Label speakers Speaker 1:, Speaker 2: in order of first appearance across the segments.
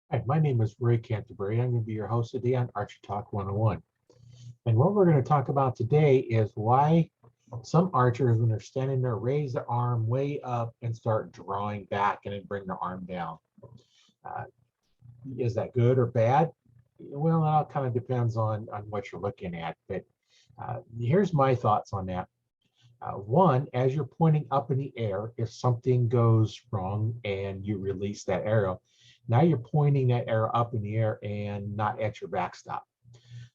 Speaker 1: Hi, my name is Ray Canterbury. I'm going to be your host today on Archery Talk 101. And what we're going to talk about today is why some archers, when they're standing there, raise their arm way up and start drawing back and then bring their arm down. Uh, is that good or bad? Well, it all kind of depends on what you're looking at. But here's my thoughts on that. One, as you're pointing up in the air, if something goes wrong and you release that arrow, now you're pointing that arrow up in the air and not at your backstop.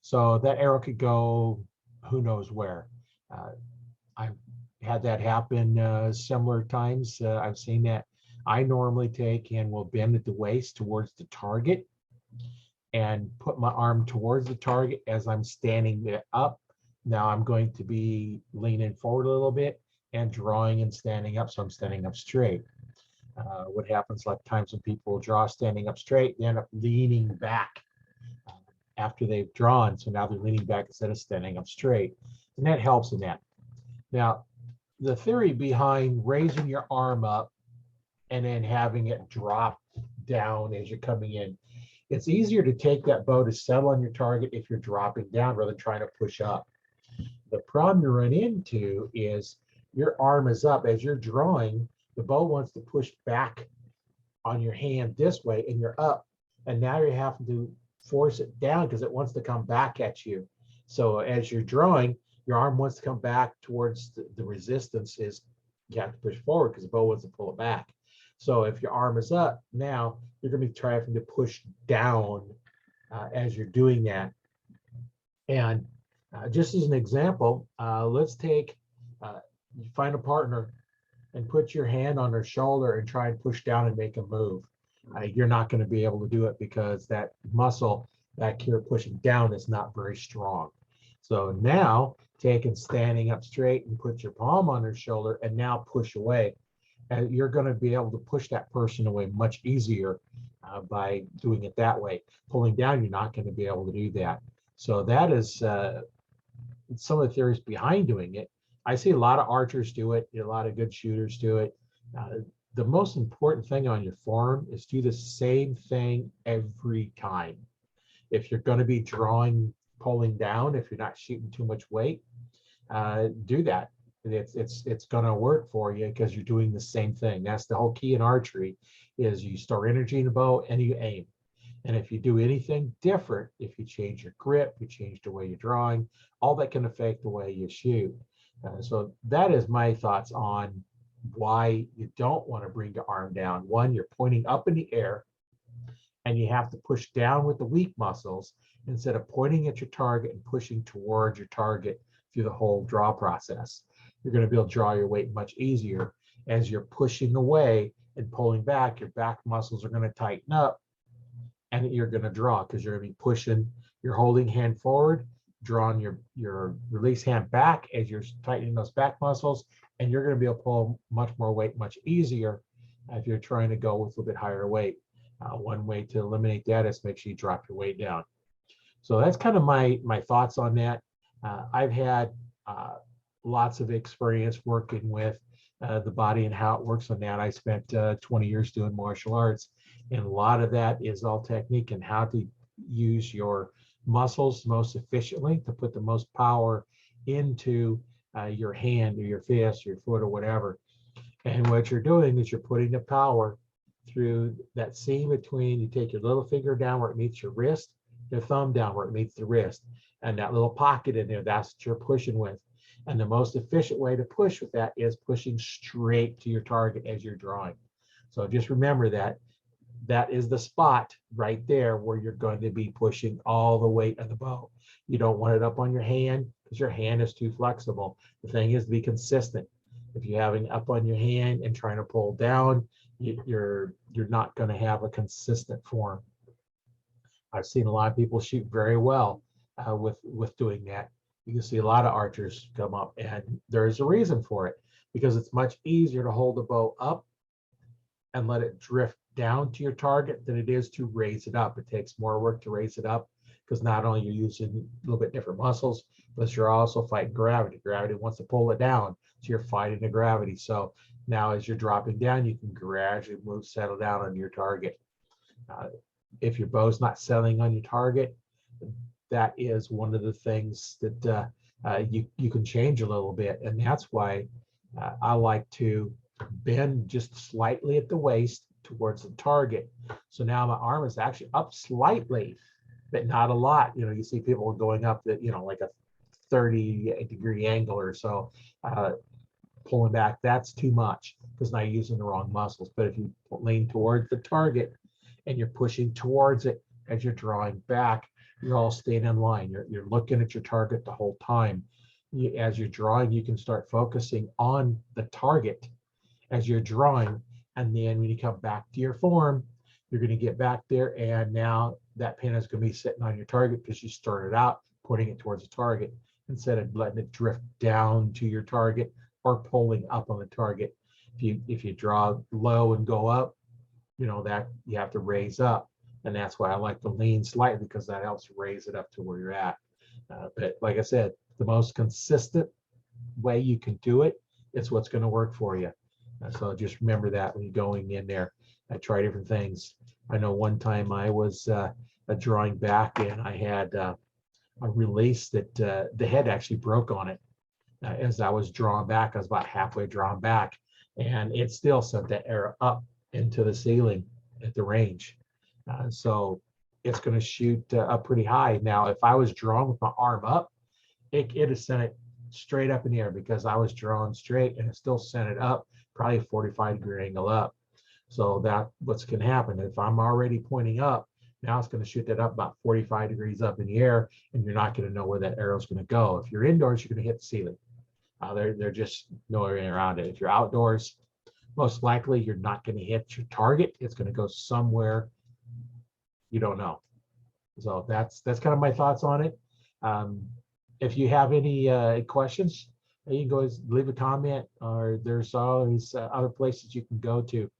Speaker 1: So that arrow could go who knows where. Uh, I've had that happen similar times. I've seen that. I normally take and will bend at the waist towards the target and put my arm towards the target as I'm standing there up. Now I'm going to be leaning forward a little bit and drawing and standing up. So I'm standing up straight. What happens a lot of times when people draw standing up straight, they end up leaning back after they've drawn. So now they're leaning back instead of standing up straight. And that helps in that. Now, the theory behind raising your arm up and then having it drop down as you're coming in, it's easier to take that bow to settle on your target if you're dropping down rather than trying to push up. The problem you run into is your arm is up as you're drawing, the bow wants to push back on your hand this way and you're up. And now you're having to force it down because it wants to come back at you. So as you're drawing, your arm wants to come back towards the resistance is you have to push forward because the bow wants to pull it back. So if your arm is up, now you're going to be trying to push down as you're doing that. And just as an example, let's take, you find a partner and put your hand on their shoulder and try and push down and make a move. You're not going to be able to do it because that muscle back here pushing down is not very strong. So now take and standing up straight and put your palm on their shoulder and now push away. And you're going to be able to push that person away much easier by doing it that way. Pulling down, you're not going to be able to do that. So that is some of the theories behind doing it. I see a lot of archers do it, a lot of good shooters do it. The most important thing on your form is do the same thing every time. If you're going to be drawing, pulling down, if you're not shooting too much weight, do that. It's going to work for you because you're doing the same thing. That's the whole key in archery is you store energy in the bow and you aim. And if you do anything different, if you change your grip, you change the way you're drawing, all that can affect the way you shoot. So that is my thoughts on why you don't want to bring your arm down. One, you're pointing up in the air and you have to push down with the weak muscles instead of pointing at your target and pushing towards your target through the whole draw process. You're going to be able to draw your weight much easier as you're pushing away and pulling back. Your back muscles are going to tighten up and you're going to draw because you're going to be pushing, you're holding hand forward, drawing your release hand back as you're tightening those back muscles, and you're going to be able to pull much more weight much easier if you're trying to go with a little bit higher weight. One way to eliminate that is make sure you drop your weight down. So that's kind of my thoughts on that. I've had lots of experience working with the body and how it works on that. I spent 20 years doing martial arts, and a lot of that is all technique and how to use your muscles most efficiently to put the most power into your hand or your fist or your foot or whatever. And what you're doing is you're putting the power through that seam between, you take your little finger down where it meets your wrist, your thumb down where it meets the wrist, and that little pocket in there, that's what you're pushing with. And the most efficient way to push with that is pushing straight to your target as you're drawing. So just remember that that is the spot right there where you're going to be pushing all the weight of the bow. You don't want it up on your hand because your hand is too flexible. The thing is to be consistent. If you're having up on your hand and trying to pull down, you're not going to have a consistent form. I've seen a lot of people shoot very well with doing that. You can see a lot of archers come up, and there's a reason for it because it's much easier to hold the bow up and let it drift down to your target than it is to raise it up. It takes more work to raise it up because not only you're using a little bit different muscles, but you're also fighting gravity. Gravity wants to pull it down, so you're fighting the gravity. So now as you're dropping down, you can gradually move, settle down on your target. if your bow's not settling on your target, that is one of the things that you can change a little bit. And that's why I like to bend just slightly at the waist towards the target. So now my arm is actually up slightly, but not a lot. You see people going up that, like a 30-degree angle or so, pulling back. That's too much because now you're using the wrong muscles. But if you lean towards the target and you're pushing towards it as you're drawing back, you're all staying in line. You're looking at your target the whole time. As you're drawing, you can start focusing on the target as you're drawing. And then when you come back to your form, you're going to get back there. And now that pin is going to be sitting on your target because you started out putting it towards the target instead of letting it drift down to your target or pulling up on the target. If you draw low and go up, that you have to raise up. And that's why I like to lean slightly, because that helps raise it up to where you're at. But like I said, the most consistent way you can do it is what's going to work for you. So just remember that when you're going in there. I try different things. I know one time I was drawing back and I had a release that the head actually broke on it. As I was drawing back, I was about halfway drawn back, and it still sent that arrow up into the ceiling at the range. So it's going to shoot up pretty high. Now, if I was drawing with my arm up, it have sent it straight up in the air because I was drawing straight, and it still sent it up, probably a 45-degree angle up. So that's what's going to happen. If I'm already pointing up, now it's going to shoot that up about 45 degrees up in the air, and you're not going to know where that arrow is going to go. If you're indoors, you're going to hit the ceiling. There's just no way around it. If you're outdoors, most likely you're not going to hit your target. It's going to go somewhere you don't know. So that's kind of my thoughts on it. If you have any questions, you can go leave a comment, or there's always other places you can go to.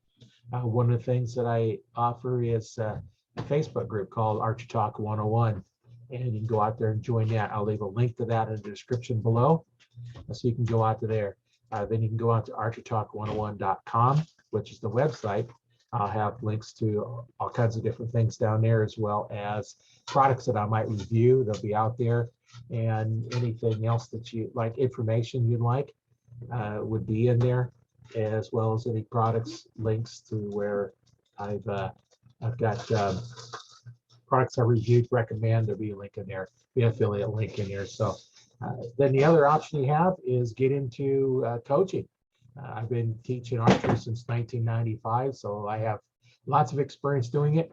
Speaker 1: One of the things that I offer is a Facebook group called Archery Talk 101, and you can go out there and join that. I'll leave a link to that in the description below, so you can go out to there. Then you can go out to archerytalk101.com, which is the website. I'll have links to all kinds of different things down there, as well as products that I might review. They'll be out there, and anything else that you like, information you'd like, would be in there, as well as any products links to where I've got products I reviewed, recommend. There'll be a link in there, the affiliate link in there. So then the other option you have is get into coaching. I've been teaching archery since 1995, so I have lots of experience doing it.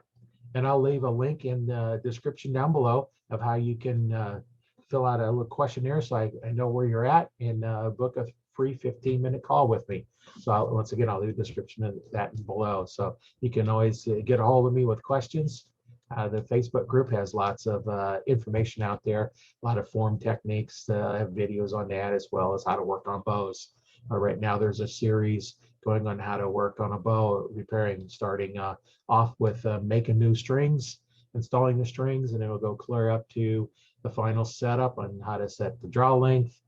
Speaker 1: And I'll leave a link in the description down below of how you can fill out a little questionnaire, so I know where you're at, and book a free 15-minute call with me. So once again, I'll leave a description of that below. So you can always get a hold of me with questions. The Facebook group has lots of information out there, a lot of form techniques. I have videos on that, as well as how to work on bows. Right now, there's a series going on how to work on a bow, repairing, starting off with making new strings, installing the strings, and then we'll go clear up to the final setup on how to set the draw length,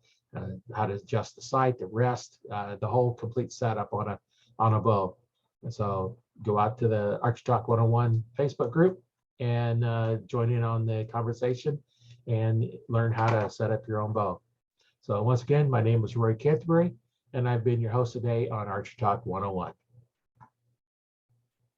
Speaker 1: how to adjust the sight, the rest, the whole complete setup on a bow. And so go out to the Archery Talk 101 Facebook group and join in on the conversation and learn how to set up your own bow. So once again, my name is Roy Canterbury, and I've been your host today on Archery Talk 101.